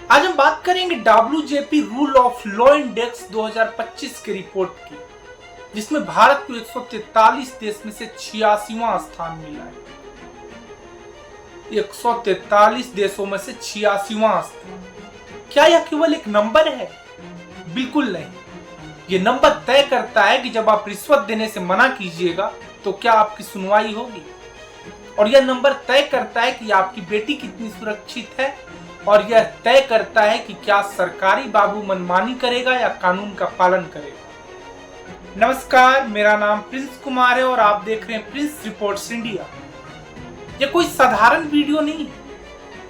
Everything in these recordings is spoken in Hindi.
आज हम बात करेंगे WJP rule of law index 2025 की रिपोर्ट की, जिसमें भारत को 143 देश में से 86वां स्थान मिला है। 143 देशों में से 86वां स्थान। क्या यह केवल एक नंबर है? बिल्कुल नहीं। यह नंबर तय करता है कि जब आप रिश्वत देने से मना कीजिएगा तो क्या आपकी सुनवाई होगी, और यह नंबर तय करता है कि आपकी बेटी कितनी सुरक्षित है, और यह तय करता है कि क्या सरकारी बाबू मनमानी करेगा या कानून का पालन करेगा। नमस्कार, मेरा नाम प्रिंस कुमार है और आप देख रहे हैं प्रिंस रिपोर्ट्स इंडिया। यह कोई साधारण वीडियो नहीं है,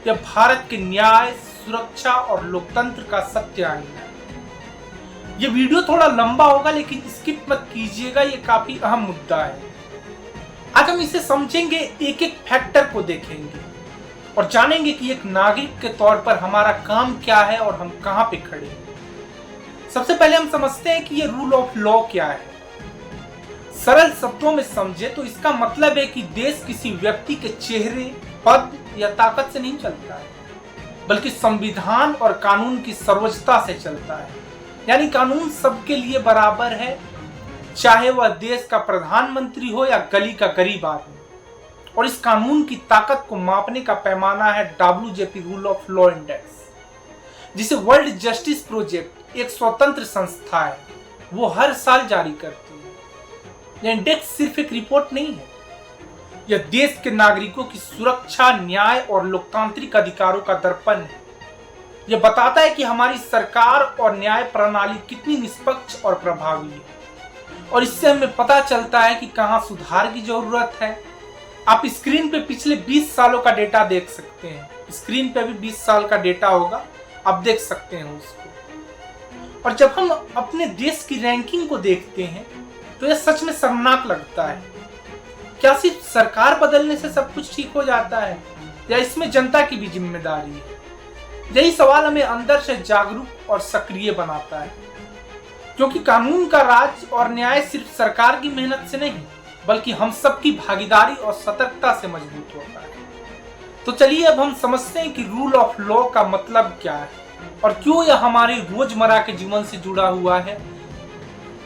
यह भारत के न्याय, सुरक्षा और लोकतंत्र का सत्य आईना है। यह वीडियो थोड़ा लंबा होगा, लेकिन स्किप मत कीजिएगा, यह काफी अहम मुद्दा है। आज हम इसे समझेंगे, एक एक फैक्टर को देखेंगे और जानेंगे कि एक नागरिक के तौर पर हमारा काम क्या है और हम कहां पे खड़े हैं। सबसे पहले हम समझते हैं कि ये रूल ऑफ लॉ क्या है। सरल शब्दों में समझे तो इसका मतलब है कि देश किसी व्यक्ति के चेहरे, पद या ताकत से नहीं चलता है, बल्कि संविधान और कानून की सर्वोच्चता से चलता है। यानी कानून सबके लिए बराबर है, चाहे वह देश का प्रधानमंत्री हो या गली का गरीब आदमी। और इस कानून की ताकत को मापने का पैमाना है WJP rule of law index, जिसे वर्ल्ड जस्टिस प्रोजेक्ट, एक स्वतंत्र संस्था है, वो हर साल जारी करती है। यह इंडेक्स सिर्फ एक रिपोर्ट नहीं है, यह देश के नागरिकों की सुरक्षा, न्याय और लोकतांत्रिक अधिकारों का दर्पण है। यह बताता है कि हमारी सरकार और न्याय प्रणाली कितनी निष्पक्ष और प्रभावी है, और इससे हमें पता चलता है कि कहां सुधार की जरूरत है। आप स्क्रीन पे पिछले 20 सालों का डेटा देख सकते हैं। स्क्रीन पे भी 20 साल का डेटा होगा, आप देख सकते हैं उसको। और जब हम अपने देश की रैंकिंग को देखते हैं तो यह सच में शर्मनाक लगता है। क्या सिर्फ सरकार बदलने से सब कुछ ठीक हो जाता है, या इसमें जनता की भी जिम्मेदारी है? यही सवाल हमें अंदर से जागरूक और सक्रिय बनाता है, क्योंकि कानून का राज और न्याय सिर्फ सरकार की मेहनत से नहीं, बल्कि हम सबकी भागीदारी और सतर्कता से मजबूत होता है। तो चलिए अब हम समझते हैं कि रूल ऑफ लॉ का मतलब क्या है और क्यों यह हमारे रोजमर्रा के जीवन से जुड़ा हुआ है।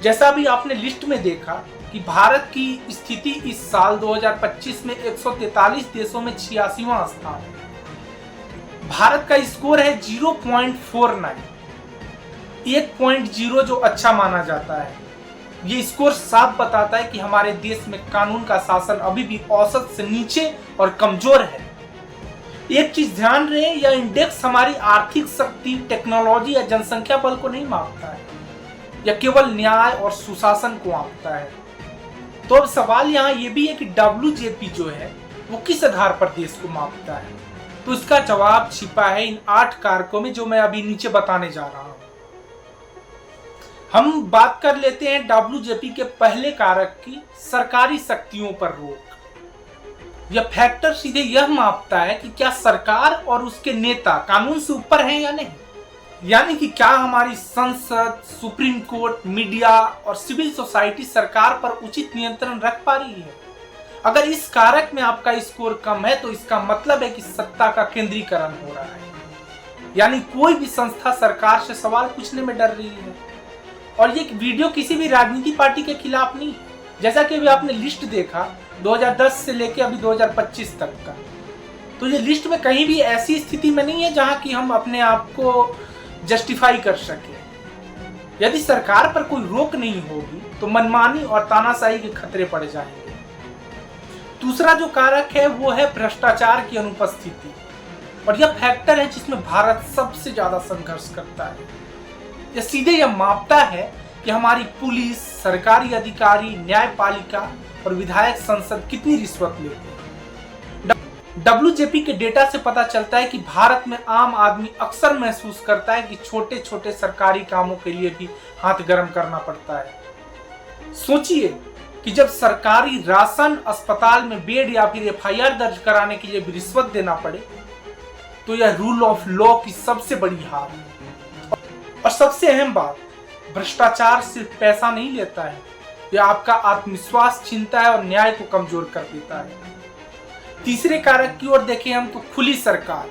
जैसा भी आपने लिस्ट में देखा कि भारत की स्थिति इस साल 2025 में 143 देशों में 86वां स्थान है। भारत का स्कोर है 0.49, 1.0 जो अच्छा माना जाता है। ये स्कोर साफ बताता है कि हमारे देश में कानून का शासन अभी भी औसत से नीचे और कमजोर है। एक चीज ध्यान रहे, यह इंडेक्स हमारी आर्थिक शक्ति, टेक्नोलॉजी या जनसंख्या बल को नहीं मापता है, यह केवल न्याय और सुशासन को मापता है। तो अब सवाल यहाँ ये भी है कि WJP जो है वो किस आधार पर देश को मापता है। तो इसका जवाब छिपा है इन 8 कारकों में, जो मैं अभी नीचे बताने जा रहा हूँ। हम बात कर लेते हैं WJP के पहले कारक की, सरकारी शक्तियों पर रोक। यह फैक्टर सीधे यह मापता है कि क्या सरकार और उसके नेता कानून से ऊपर हैं या नहीं। यानी कि क्या हमारी संसद, सुप्रीम कोर्ट, मीडिया और सिविल सोसाइटी सरकार पर उचित नियंत्रण रख पा रही है। अगर इस कारक में आपका स्कोर कम है तो इसका मतलब है कि सत्ता का केंद्रीकरण हो रहा है, यानी कोई भी संस्था सरकार से सवाल पूछने में डर रही है। और ये वीडियो किसी भी राजनीति पार्टी के खिलाफ नहीं है। जैसा कि अभी आपने लिस्ट देखा 2010 से लेके अभी 2025 तक का, तो ये लिस्ट में कहीं भी ऐसी स्थिति में नहीं है जहां कि हम अपने आप को जस्टिफाई कर सके। यदि सरकार पर कोई रोक नहीं होगी तो मनमानी और तानाशाही के खतरे बढ़ जाएंगे। दूसरा जो कारक है वो है भ्रष्टाचार की अनुपस्थिति, और यह फैक्टर है जिसमें भारत सबसे ज्यादा संघर्ष करता है। यह सीधे यह मापता है कि हमारी पुलिस, सरकारी अधिकारी, न्यायपालिका और विधायक संसद कितनी रिश्वत लेते हैं। WJP के डेटा से पता चलता है कि भारत में आम आदमी अक्सर महसूस करता है कि छोटे छोटे सरकारी कामों के लिए भी हाथ गर्म करना पड़ता है। सोचिए कि जब सरकारी राशन, अस्पताल में बेड या फिर FIR दर्ज कराने के लिए भी रिश्वत देना पड़े, तो यह रूल ऑफ लॉ की सबसे बड़ी हार है। और सबसे अहम बात, भ्रष्टाचार सिर्फ पैसा नहीं लेता है, यह आपका आत्मविश्वास छीनता है और न्याय को कमजोर कर देता है। तीसरे कारक की ओर देखें हम तो खुली सरकार।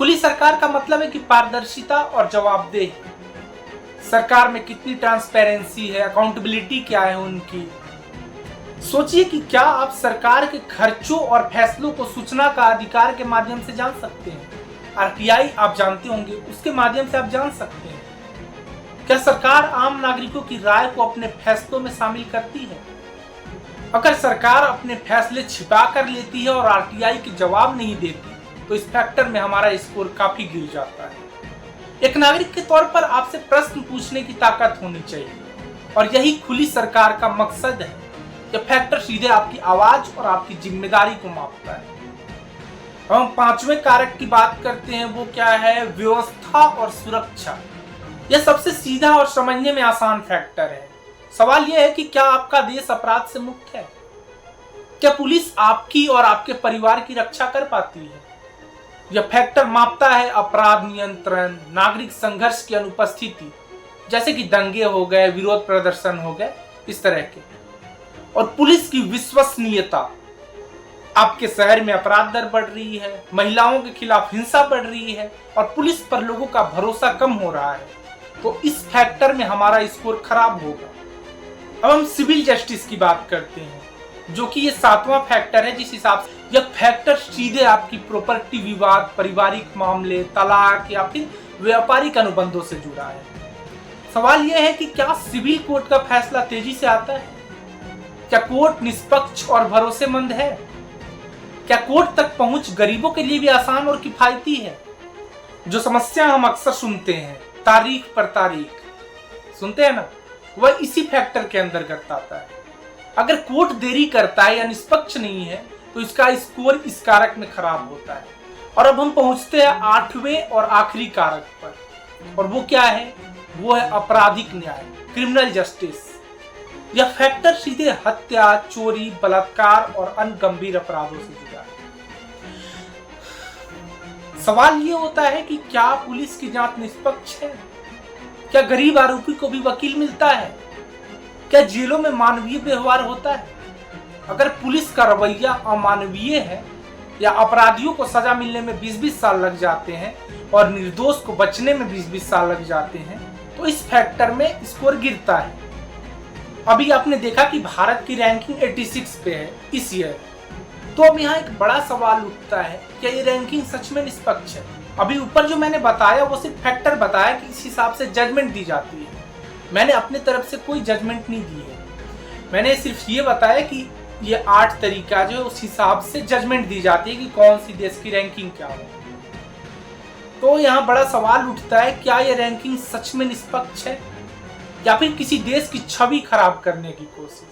खुली सरकार का मतलब है कि पारदर्शिता और जवाबदेही। सरकार में कितनी ट्रांसपेरेंसी है, अकाउंटेबिलिटी क्या है उनकी। सोचिए कि क्या आप सरकार के खर्चों और फैसलों को सूचना का अधिकार के माध्यम से जान सकते हैं। आरटीआई आप जानते होंगे, उसके माध्यम से आप जान सकते हैं। क्या सरकार आम नागरिकों की राय को अपने फैसलों में शामिल करती है? अगर सरकार अपने फैसले छिपा कर लेती है और आरटीआई के जवाब नहीं देती, तो इस फैक्टर में हमारा स्कोर काफी गिर जाता है। एक नागरिक के तौर पर आपसे प्रश्न पूछने की ताकत होनी चाहिए, और यही खुली सरकार का मकसद है। यह फैक्टर सीधे आपकी आवाज और आपकी जिम्मेदारी को मापता है। हम पांचवें कारक की बात करते हैं, वो क्या है? व्यवस्था और सुरक्षा। यह सबसे सीधा और समझने में आसान फैक्टर है। सवाल यह है कि क्या आपका देश अपराध से मुक्त है? क्या पुलिस आपकी और आपके परिवार की रक्षा कर पाती है? यह फैक्टर मापता है अपराध नियंत्रण, नागरिक संघर्ष की अनुपस्थिति, जैसे कि दंगे हो गए, विरोध प्रदर्शन हो गए, इस तरह के, और पुलिस की विश्वसनीयता। आपके शहर में अपराध दर बढ़ रही है, महिलाओं के खिलाफ हिंसा बढ़ रही है और पुलिस पर लोगों का भरोसा कम हो रहा है, तो इस फैक्टर में हमारा स्कोर खराब होगा। अब हम सिविल जस्टिस की बात करते हैं, जो कि ये सातवां फैक्टर है, जिस हिसाब से यह फैक्टर सीधे आपकी प्रॉपर्टी विवाद, पारिवारिक मामले, तलाक या फिर व्यापारिक अनुबंधों से जुड़ा है। सवाल यह है कि क्या सिविल कोर्ट का फैसला तेजी से आता है? क्या कोर्ट निष्पक्ष और भरोसेमंद है? क्या कोर्ट तक पहुंच गरीबों के लिए भी आसान और किफायती है? जो समस्या हम अक्सर सुनते हैं, तारीख पर तारीख सुनते हैं ना, वह इसी फैक्टर के अंतर्गत आता है। अगर कोर्ट देरी करता है या निष्पक्ष नहीं है, तो इसका स्कोर इस कारक में खराब होता है। और अब हम पहुंचते हैं आठवें और आखिरी कारक पर, और वो क्या है? वो है आपराधिक न्याय, क्रिमिनल जस्टिस। यह फैक्टर सीधे हत्या, चोरी, बलात्कार और अन्य गंभीर अपराधों से जुड़ा है। सवाल ये होता है कि क्या पुलिस की जांच निष्पक्ष है? क्या गरीब आरोपी को भी वकील मिलता है? क्या जेलों में मानवीय व्यवहार होता है? अगर पुलिस का रवैया अमानवीय है या अपराधियों को सजा मिलने में 20-20 साल लग जाते हैं और निर्दोष को बचने में 20-20 साल लग जाते हैं, तो इस फैक्टर में स्कोर गिरता है। अभी आपने देखा कि भारत की रैंकिंग 86 पे है इस ईयर। तो अब यहाँ एक बड़ा सवाल उठता है, क्या ये रैंकिंग सच में निष्पक्ष है? अभी ऊपर जो मैंने बताया वो सिर्फ फैक्टर बताया कि इस हिसाब से जजमेंट दी जाती है। मैंने अपने तरफ से कोई जजमेंट नहीं दी है। मैंने सिर्फ ये बताया कि ये 8 तरीका जो है उस हिसाब से जजमेंट दी जाती है कि कौन सी देश की रैंकिंग क्या हो। तो यहाँ बड़ा सवाल उठता है, क्या ये रैंकिंग सच में निष्पक्ष है या फिर किसी देश की छवि खराब करने की कोशिश?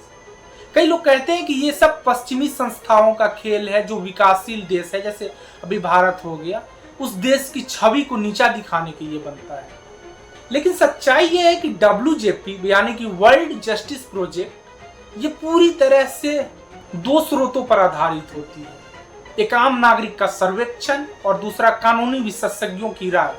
कई लोग कहते हैं कि ये सब पश्चिमी संस्थाओं का खेल है, जो विकासशील देश है जैसे अभी भारत हो गया, उस देश की छवि को नीचा दिखाने के लिए बनता है। लेकिन सच्चाई ये है कि WJP यानी कि वर्ल्ड जस्टिस प्रोजेक्ट ये पूरी तरह से 2 स्रोतों पर आधारित होती है। एक आम नागरिक का सर्वेक्षण और दूसरा कानूनी विशेषज्ञों की राय।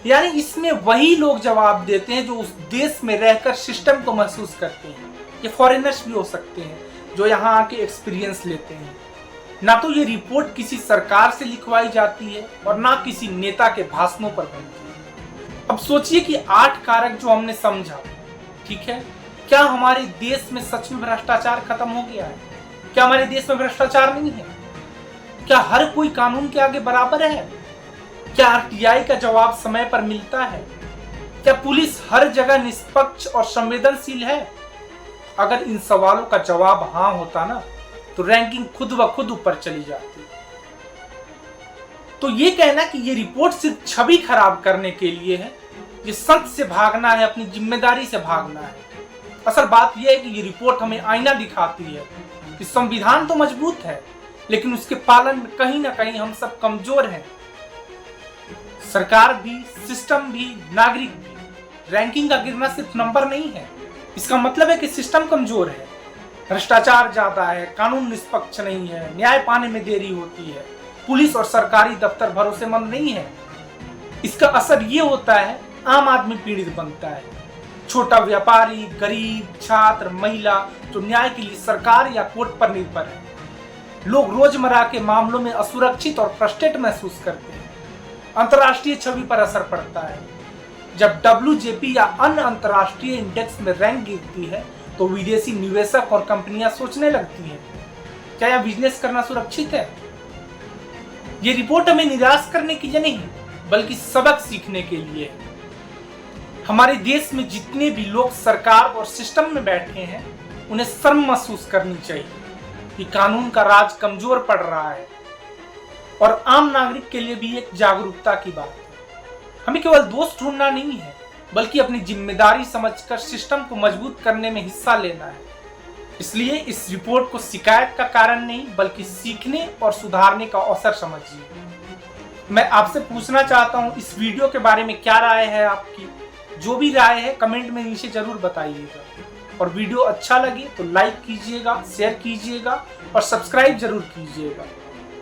यानी इसमें वही लोग जवाब देते हैं जो उस देश में रहकर सिस्टम को महसूस करते हैं। ये फॉरेनर्स भी हो सकते हैं जो यहाँ आके एक्सपीरियंस लेते हैं। ना तो ये रिपोर्ट किसी सरकार से लिखवाई जाती है और ना किसी नेता के भाषणों पर बनती है। अब सोचिए कि 8 कारक जो हमने समझा, ठीक है, क्या हमारे देश में सच में भ्रष्टाचार खत्म हो गया है? क्या हमारे देश में भ्रष्टाचार नहीं है? क्या हर कोई कानून के आगे बराबर है? क्या आरटीआई का जवाब समय पर मिलता है? क्या पुलिस हर जगह निष्पक्ष और संवेदनशील है? अगर इन सवालों का जवाब हाँ होता ना, तो रैंकिंग खुद ब खुद ऊपर चली जाती। तो ये कहना कि ये रिपोर्ट सिर्फ छवि खराब करने के लिए है, ये सच से भागना है, अपनी जिम्मेदारी से भागना है। असल बात यह है कि ये रिपोर्ट हमें आईना दिखाती है कि संविधान तो मजबूत है, लेकिन उसके पालन में कहीं ना कहीं हम सब कमजोर हैं। सरकार भी, सिस्टम भी, नागरिक भी। रैंकिंग का गिरना सिर्फ नंबर नहीं है, इसका मतलब है कि सिस्टम कमजोर है, भ्रष्टाचार ज्यादा है, कानून निष्पक्ष नहीं है, न्याय पाने में देरी होती है, पुलिस और सरकारी दफ्तर भरोसेमंद नहीं है। इसका असर ये होता है, आम आदमी पीड़ित बनता है। छोटा व्यापारी, गरीब, छात्र, महिला जो न्याय के लिए सरकार या कोर्ट पर निर्भर है। लोग रोजमर्रा के मामलों में असुरक्षित और फ्रस्ट्रेट महसूस करते हैं। अंतर्राष्ट्रीय छवि पर असर पड़ता है। जब WJP या अन्य अंतर्राष्ट्रीय इंडेक्स में रैंक गिरती है तो विदेशी निवेशक और कंपनियां सोचने लगती हैं, क्या यह बिजनेस करना सुरक्षित है? ये रिपोर्ट हमें निराश करने के लिए नहीं, बल्कि सबक सीखने के लिए है। हमारे देश में जितने भी लोग सरकार और सिस्टम में बैठे हैं, उन्हें शर्म महसूस करनी चाहिए कि कानून का राज कमजोर पड़ रहा है। और आम नागरिक के लिए भी एक जागरूकता की बात है। हमें केवल दोष ढूंढना नहीं है, बल्कि अपनी जिम्मेदारी समझकर सिस्टम को मजबूत करने में हिस्सा लेना है। इसलिए इस रिपोर्ट को शिकायत का कारण नहीं, बल्कि सीखने और सुधारने का अवसर समझिए। मैं आपसे पूछना चाहता हूं, इस वीडियो के बारे में क्या राय है आपकी? जो भी राय है कमेंट में नीचे जरूर बताइएगा। और वीडियो अच्छा लगे तो लाइक कीजिएगा, शेयर कीजिएगा और सब्सक्राइब जरूर कीजिएगा।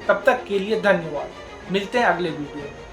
तब तक के लिए धन्यवाद। मिलते हैं अगले वीडियो में।